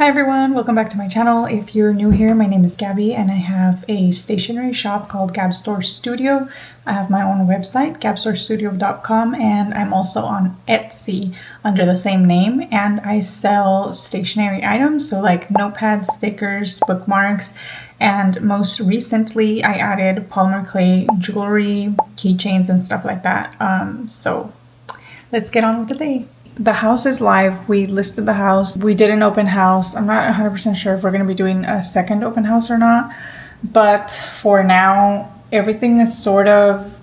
Hi everyone, welcome back to my channel. If you're new here, my name is Gabby and I have a stationery shop called Gab Store Studio. I have my own website, gabstorestudio.com, and I'm also on Etsy under the same name, and I sell stationery items, so like notepads, stickers, bookmarks, and most recently I added polymer clay jewelry, keychains, and stuff like that. So let's get on with the day. The house is live. We listed the house. We did an open house. I'm not 100% sure if we're going to be doing a second open house or not. But for now, everything is sort of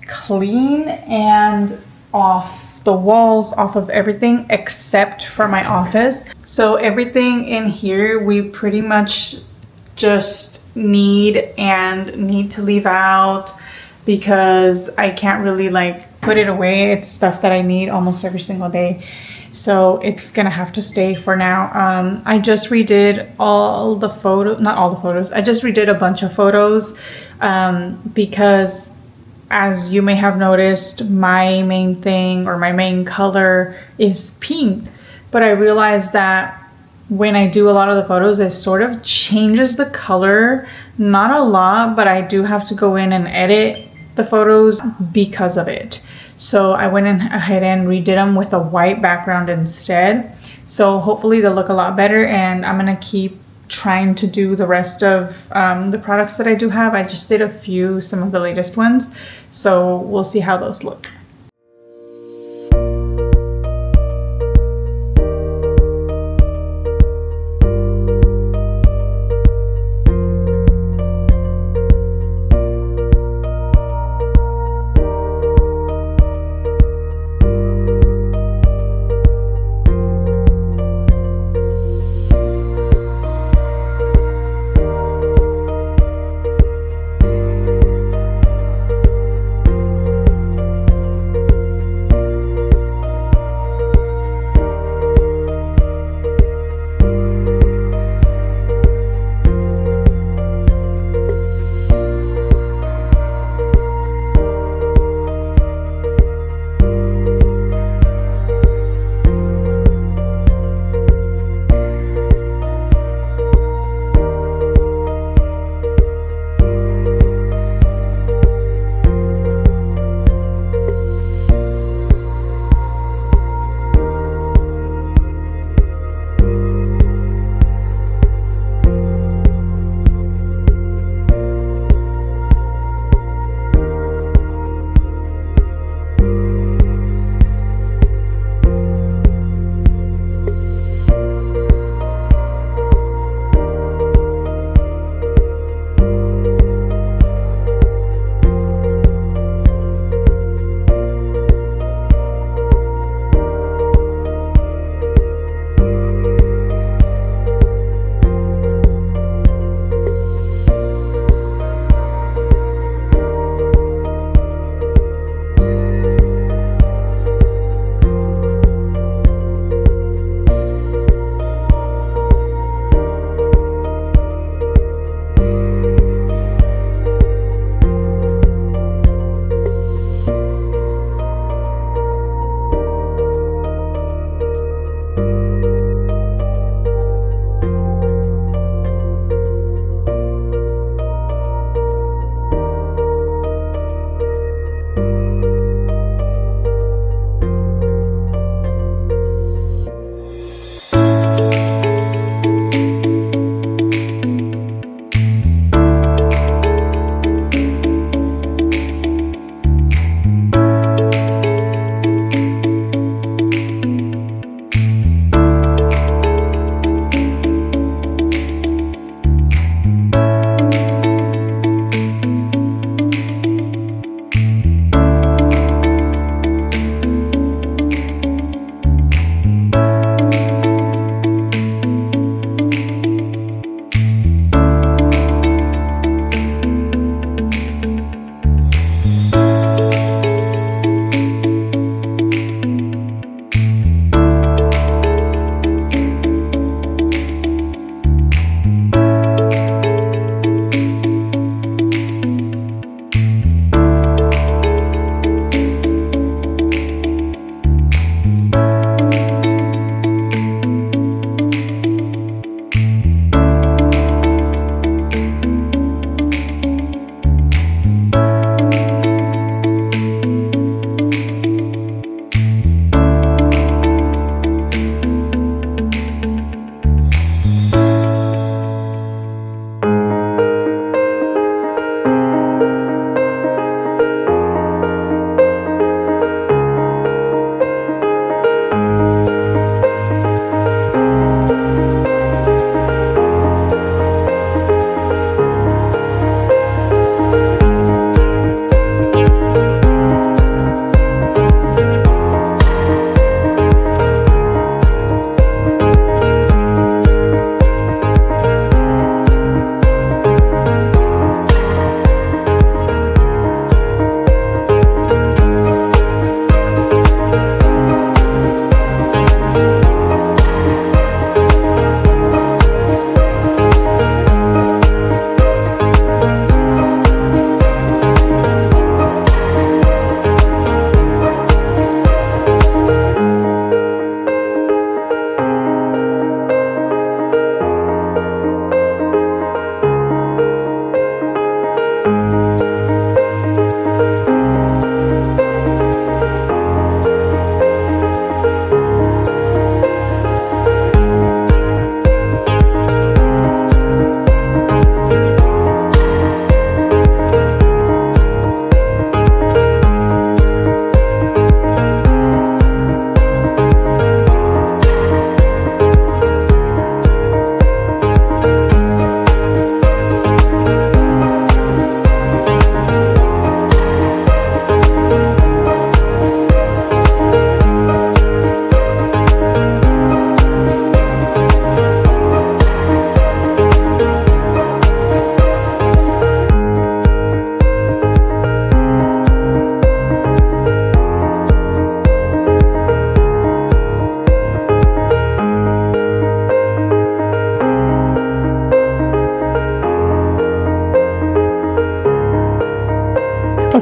clean and off the walls, off of everything except for my office. So everything in here, we pretty much just need to leave out because I can't really put it away. It's stuff that I need almost every single day, so it's gonna have to stay for now. I just redid I just redid a bunch of photos because, as you may have noticed, my main thing or my main color is pink, but I realized that when I do a lot of the photos, it sort of changes the color. Not a lot, but I do have to go in and edit the photos because of it. So I went ahead and redid them with a white background instead. So hopefully they'll look a lot better, and I'm gonna keep trying to do the rest of the products that I do have. I just did some of the latest ones. So we'll see how those look.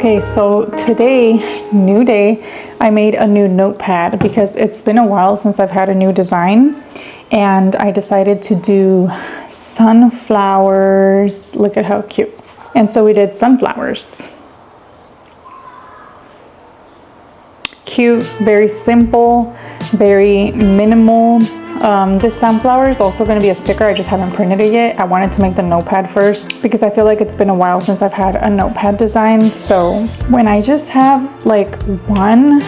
Okay, so today, new day, I made a new notepad because it's been a while since I've had a new design, and I decided to do sunflowers. Look at how cute. And so we did sunflowers. Cute, very simple, very minimal. This sunflower is also going to be a sticker. I just haven't printed it yet. I wanted to make the notepad first because I feel like it's been a while since I've had a notepad design. So when I just have like one,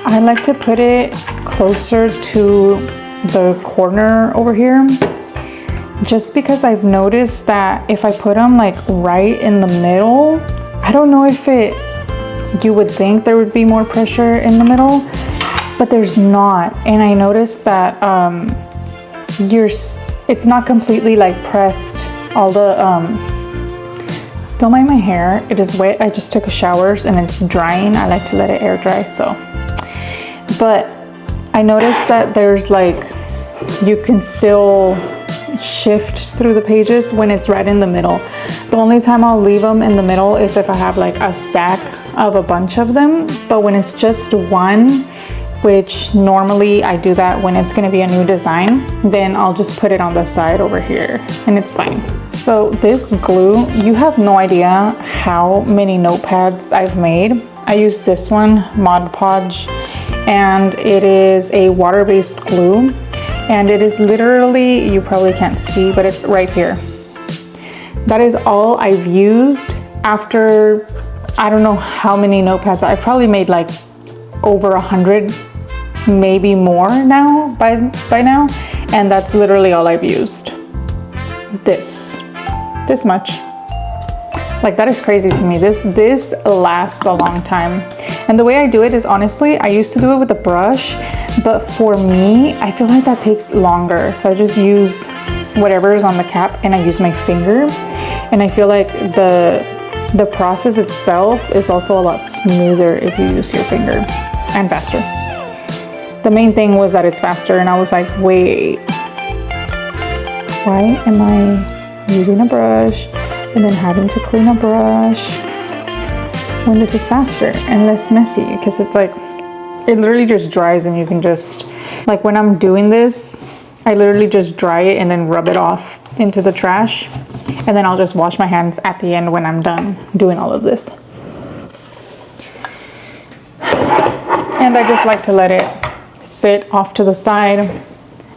I like to put it closer to the corner over here, just because I've noticed that if I put them like right in the middle, I don't know if you would think there would be more pressure in the middle, but there's not. And I noticed that it's not completely like pressed. All the don't mind my hair, it is wet. I just took a shower and it's drying. I like to let it air dry. So, but I noticed that there's like, you can still shift through the pages when it's right in the middle. The only time I'll leave them in the middle is if I have like a stack of a bunch of them, but when it's just one, which normally I do that when it's going to be a new design, then I'll just put it on the side over here and it's fine. So this glue, you have no idea how many notepads I've made. I use this one, Mod Podge, and it is a water-based glue, and it is literally, you probably can't see, but it's right here. That is all I've used after, I don't know how many notepads. I've probably made like over 100, maybe more now by now, and that's literally all I've used. This much. Like, that is crazy to me. This lasts a long time. And the way I do it is, honestly, I used to do it with a brush, but for me, I feel like that takes longer. So I just use whatever is on the cap and I use my finger. And I feel like the process itself is also a lot smoother if you use your finger, and faster. The main thing was that it's faster, and I was like, wait, why am I using a brush and then having to clean a brush when this is faster and less messy? Because it's like, it literally just dries, and you can just, like when I'm doing this, I literally just dry it and then rub it off into the trash, and then I'll just wash my hands at the end when I'm done doing all of this. And I just like to let it sit off to the side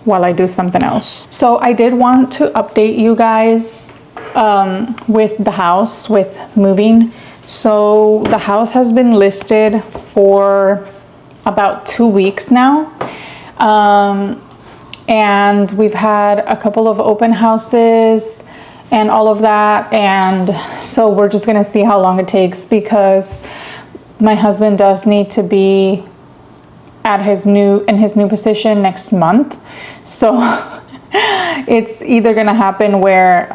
while I do something else. So I did want to update you guys with the house, with moving. So the house has been listed for about 2 weeks now. And we've had a couple of open houses and all of that. And so we're just gonna see how long it takes, because my husband does need to be at his new position next month. So it's either gonna happen where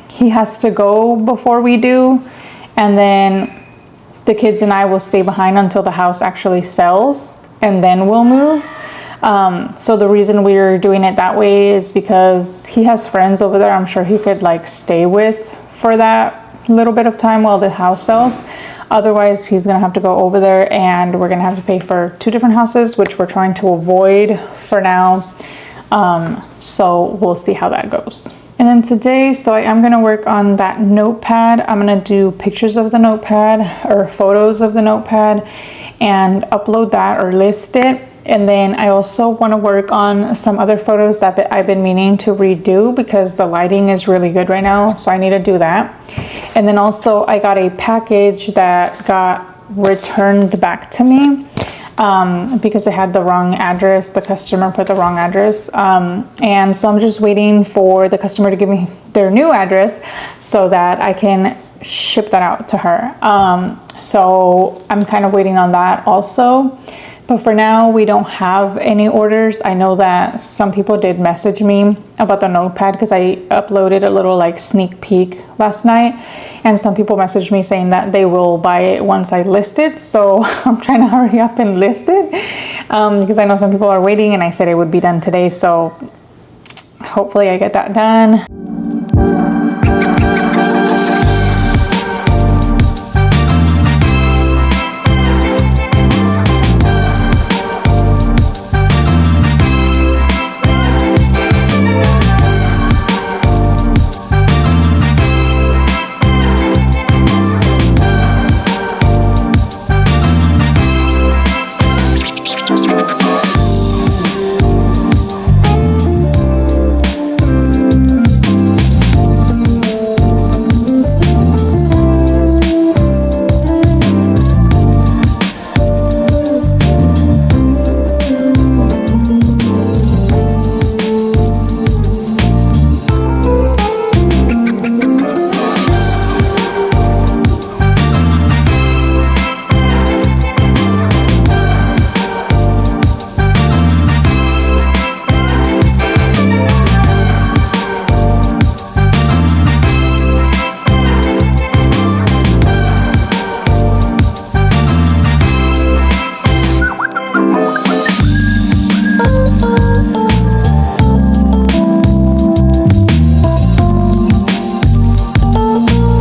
he has to go before we do, and then the kids and I will stay behind until the house actually sells, and then we'll move. So the reason we're doing it that way is because he has friends over there I'm sure he could like stay with for that little bit of time while the house sells. Otherwise, he's gonna have to go over there, and we're gonna have to pay for 2 different houses, which we're trying to avoid for now. So we'll see how that goes. And then today, so I am gonna work on that notepad. I'm gonna do pictures of the notepad, or photos of the notepad, and upload that or list it. And then I also want to work on some other photos that I've been meaning to redo, because the lighting is really good right now, so I need to do that. And then also I got a package that got returned back to me because it had the wrong address. The customer put the wrong address, and so I'm just waiting for the customer to give me their new address so that I can ship that out to her. So I'm kind of waiting on that also. But for now, we don't have any orders. I know that some people did message me about the notepad because I uploaded a little like sneak peek last night. And some people messaged me saying that they will buy it once I list it. So I'm trying to hurry up and list it because I know some people are waiting, and I said it would be done today. So hopefully I get that done.